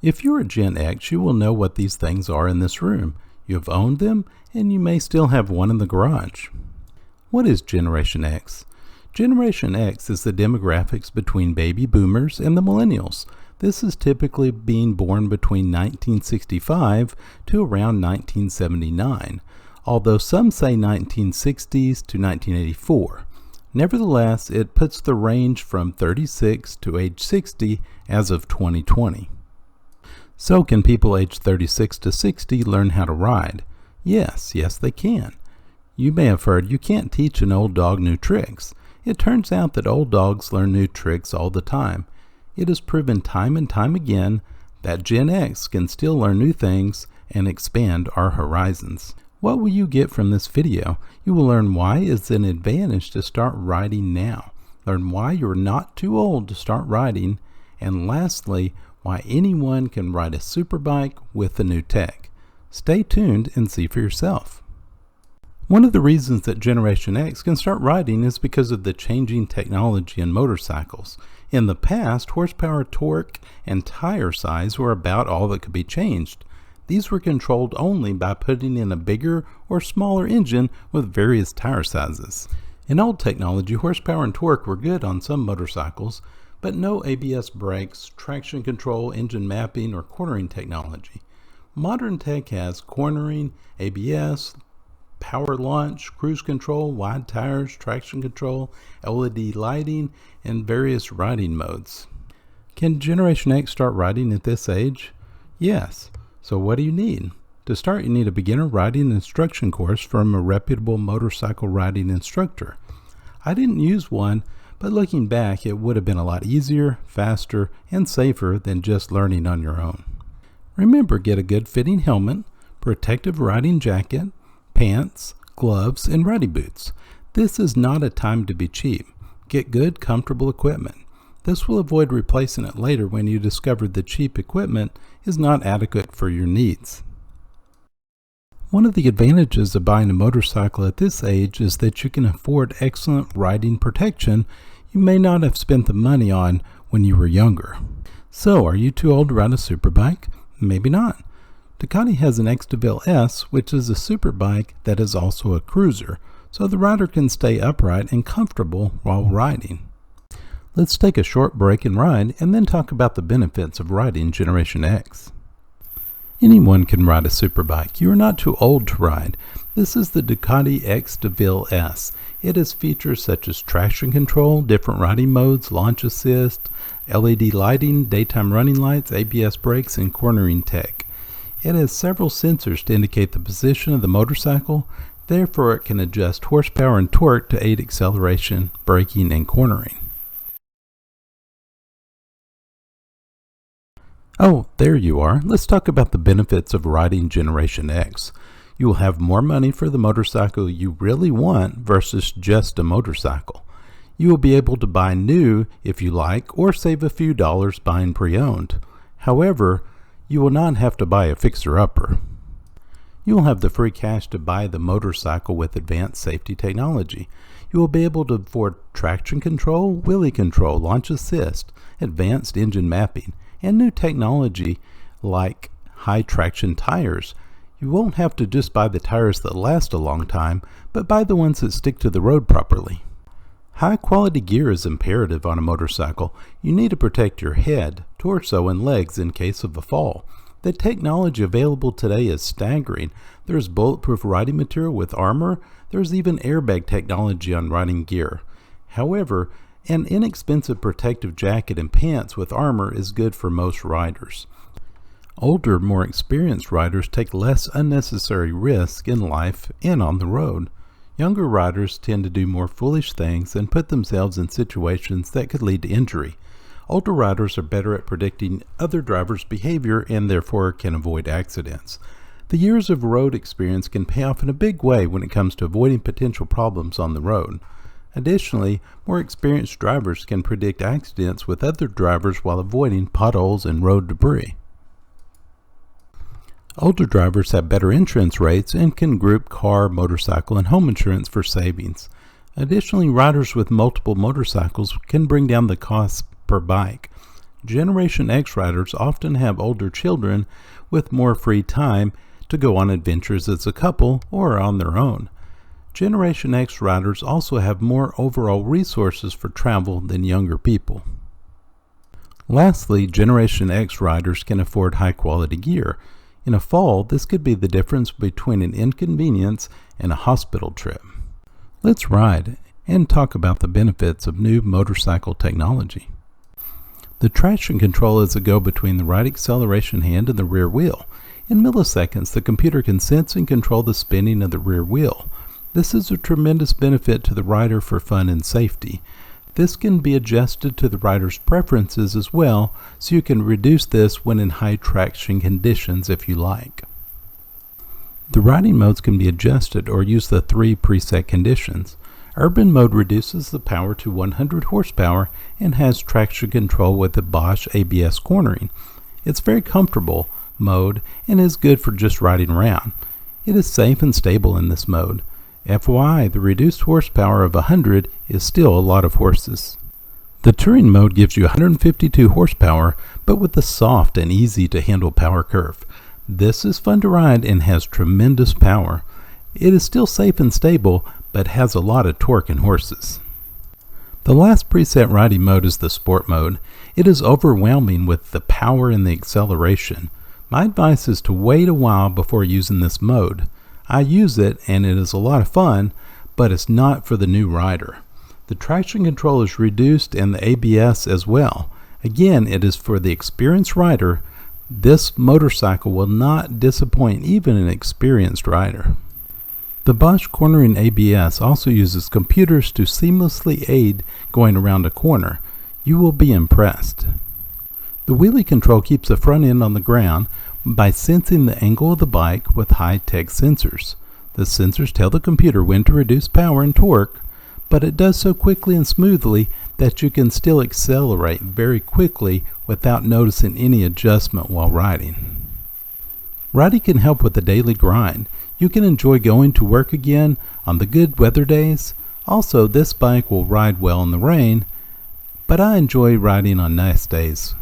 If you're a Gen X, you will know what these things are in this room. You have owned them, and you may still have one in the garage. What is Generation X? Generation X is the demographics between baby boomers and the millennials. This is typically being born between 1965 to around 1979, although some say 1960s to 1984. Nevertheless, it puts the range from 36 to age 60 as of 2020. So can people aged 36 to 60 learn how to ride? Yes, they can. You may have heard you can't teach an old dog new tricks. It turns out that old dogs learn new tricks all the time. It is proven time and time again that Gen X can still learn new things and expand our horizons. What will you get from this video? You will learn why it's an advantage to start riding now. Learn why you're not too old to start riding. And lastly, why anyone can ride a superbike with the new tech. Stay tuned and see for yourself. One of the reasons that Generation X can start riding is because of the changing technology in motorcycles. In the past, horsepower, torque, and tire size were about all that could be changed. These were controlled only by putting in a bigger or smaller engine with various tire sizes. In old technology, horsepower and torque were good on some motorcycles, but no ABS brakes, traction control, engine mapping, or cornering technology. Modern tech has cornering, ABS, power launch, cruise control, wide tires, traction control, LED lighting, and various riding modes. Can Generation X start riding at this age? Yes. So what do you need? To start, you need a beginner riding instruction course from a reputable motorcycle riding instructor. I didn't use one, but looking back, it would have been a lot easier, faster, and safer than just learning on your own. Remember, get a good fitting helmet, protective riding jacket, pants, gloves, and riding boots. This is not a time to be cheap. Get good, comfortable equipment. This will avoid replacing it later when you discover the cheap equipment is not adequate for your needs. One of the advantages of buying a motorcycle at this age is that you can afford excellent riding protection you may not have spent the money on when you were younger. So, are you too old to ride a superbike? Maybe not. Ducati has an X DeVille S, which is a superbike that is also a cruiser, so the rider can stay upright and comfortable while riding. Let's take a short break and ride, and then talk about the benefits of riding Generation X. Anyone can ride a superbike. You are not too old to ride. This is the Ducati X DeVille S. It has features such as traction control, different riding modes, launch assist, LED lighting, daytime running lights, ABS brakes, and cornering tech. It has several sensors to indicate the position of the motorcycle, therefore it can adjust horsepower and torque to aid acceleration, braking, and cornering. Oh, there you are. Let's talk about the benefits of riding Generation X. You will have more money for the motorcycle you really want versus just a motorcycle. You will be able to buy new if you like, or save a few dollars buying pre-owned. However, you will not have to buy a fixer-upper. You will have the free cash to buy the motorcycle with advanced safety technology. You will be able to afford traction control, wheelie control, launch assist, advanced engine mapping, and new technology like high traction tires. You won't have to just buy the tires that last a long time, but buy the ones that stick to the road properly. High quality gear is imperative on a motorcycle. You need to protect your head, torso, and legs in case of a fall. The technology available today is staggering. There's bulletproof riding material with armor. There's even airbag technology on riding gear. However, an inexpensive protective jacket and pants with armor is good for most riders. Older, more experienced riders take less unnecessary risk in life and on the road. Younger riders tend to do more foolish things and put themselves in situations that could lead to injury. Older riders are better at predicting other drivers' behavior and therefore can avoid accidents. The years of road experience can pay off in a big way when it comes to avoiding potential problems on the road. Additionally, more experienced drivers can predict accidents with other drivers while avoiding potholes and road debris. Older drivers have better insurance rates and can group car, motorcycle, and home insurance for savings. Additionally, riders with multiple motorcycles can bring down the cost per bike. Generation X riders often have older children with more free time to go on adventures as a couple or on their own. Generation X riders also have more overall resources for travel than younger people. Lastly, Generation X riders can afford high-quality gear. In a fall, this could be the difference between an inconvenience and a hospital trip. Let's ride and talk about the benefits of new motorcycle technology. The traction control is a go between the right acceleration hand and the rear wheel. In milliseconds, the computer can sense and control the spinning of the rear wheel. This is a tremendous benefit to the rider for fun and safety. This can be adjusted to the rider's preferences as well, so you can reduce this when in high traction conditions if you like. The riding modes can be adjusted or use the 3 preset conditions. Urban mode reduces the power to 100 horsepower and has traction control with the Bosch ABS cornering. It's very comfortable mode and is good for just riding around. It is safe and stable in this mode. FYI, the reduced horsepower of 100 is still a lot of horses. The touring mode gives you 152 horsepower, but with a soft and easy to handle power curve. This is fun to ride and has tremendous power. It is still safe and stable, but has a lot of torque and horses. The last preset riding mode is the sport mode. It is overwhelming with the power and the acceleration. My advice is to wait a while before using this mode. I use it and it is a lot of fun, but it's not for the new rider. The traction control is reduced and the ABS as well. Again, it is for the experienced rider. This motorcycle will not disappoint even an experienced rider. The Bosch cornering ABS also uses computers to seamlessly aid going around a corner. You will be impressed. The wheelie control keeps the front end on the ground by sensing the angle of the bike with high-tech sensors. The sensors tell the computer when to reduce power and torque, but it does so quickly and smoothly that you can still accelerate very quickly without noticing any adjustment while riding. Riding can help with the daily grind. You can enjoy going to work again on the good weather days. Also, this bike will ride well in the rain, but I enjoy riding on nice days.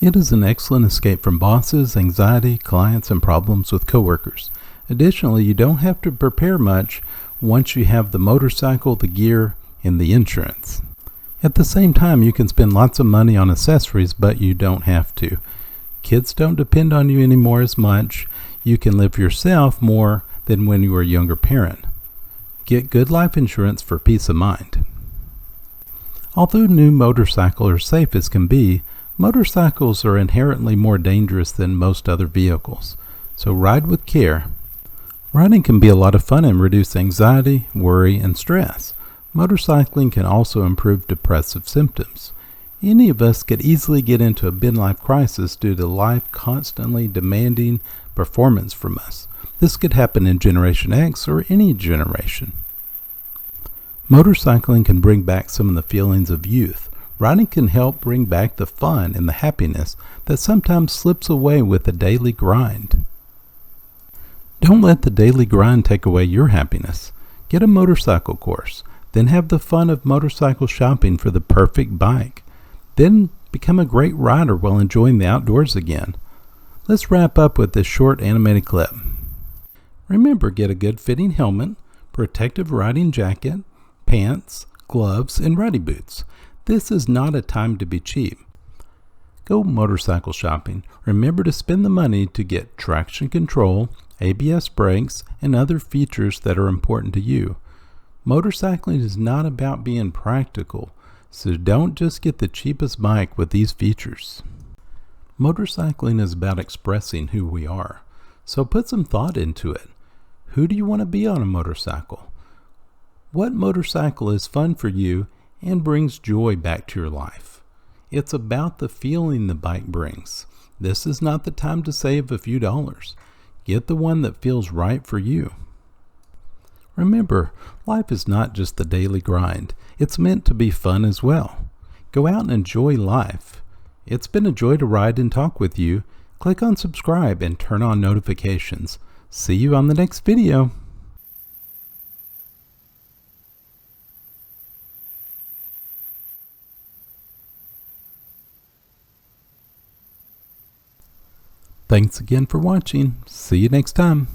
It is an excellent escape from bosses, anxiety, clients, and problems with coworkers. Additionally, you don't have to prepare much once you have the motorcycle, the gear, and the insurance. At the same time, you can spend lots of money on accessories, but you don't have to. Kids don't depend on you anymore as much. You can live yourself more than when you were a younger parent. Get good life insurance for peace of mind. Although new motorcycles are safe as can be, motorcycles are inherently more dangerous than most other vehicles, so ride with care. Riding can be a lot of fun and reduce anxiety, worry, and stress. Motorcycling can also improve depressive symptoms. Any of us could easily get into a midlife crisis due to life constantly demanding performance from us. This could happen in Generation X or any generation. Motorcycling can bring back some of the feelings of youth. Riding can help bring back the fun and the happiness that sometimes slips away with the daily grind. Don't let the daily grind take away your happiness. Get a motorcycle course, then have the fun of motorcycle shopping for the perfect bike. Then become a great rider while enjoying the outdoors again. Let's wrap up with this short animated clip. Remember, get a good fitting helmet, protective riding jacket, pants, gloves, and riding boots. This is not a time to be cheap. Go motorcycle shopping. Remember to spend the money to get traction control, ABS brakes, and other features that are important to you. Motorcycling is not about being practical, so don't just get the cheapest bike with these features. Motorcycling is about expressing who we are, so put some thought into it. Who do you want to be on a motorcycle? What motorcycle is fun for you and brings joy back to your life? It's about the feeling the bike brings. This is not the time to save a few dollars. Get the one that feels right for you. Remember, life is not just the daily grind. It's meant to be fun as well. Go out and enjoy life. It's been a joy to ride and talk with you. Click on subscribe and turn on notifications. See you on the next video. Thanks again for watching. See you next time.